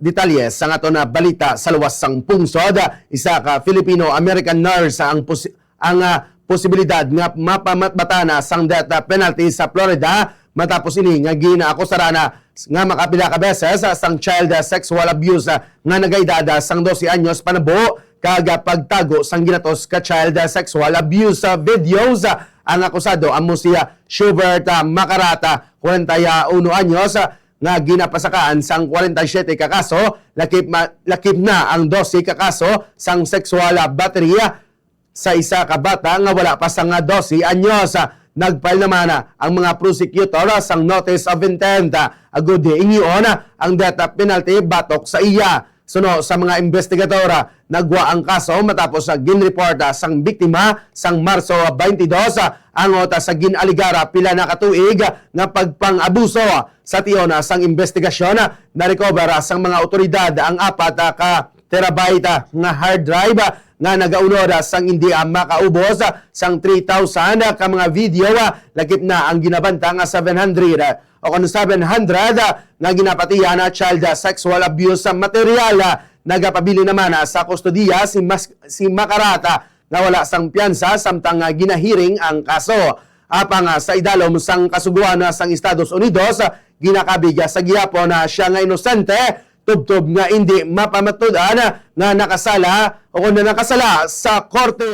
detalye sa nga na balita sa luwas sang pungsod. Isa ka Filipino-American nurse ang posibilidad nga mapamatbata sang death penalty sa Florida matapos ini nga ginaakusara na nga makapila ka beses sang child sexual abuse nga nagaydada sang 12 anyos panabo kaga pagtago sang ginatos ka child sexual abuse videos. Ang akusado amo siya Schubert Macarata, 41 anyos, nga ginapasakaan sang 47 ka kaso, lakip na ang 12 ka kaso sang sexual battery sa isa ka bata nga wala pa sang 12 anyos. Nagfile naman ang mga prosecutor sang notice of intent agud ingion ang death penalty batok sa iya. Suno sa mga investigadora, nagwa ang kaso matapos ginreport sang biktima sang Marso 22 angot sa ginaligara pila na katuig nga pagpang-abuso. Sa tiyon sang investigasyon, na-recover sang mga otoridad ang 4 ka terabyte nga hard drive nga nagaunod sang hindi makaubos sang 3,000 ka mga video. Lakip na ang ginabanta nga 700 nga ginapatiya na child sexual abuse material. Nagapabili naman sa kustodiya si Macarata na wala sang piyansa samtang ginahiring ang kaso. Apang sa idalom sang kasuguan sang Estados Unidos, ginakabiga sa gihapon na siya nga inosente, tubtob nga hindi mapamatudan nga nakasala o kung nakasala sa korte.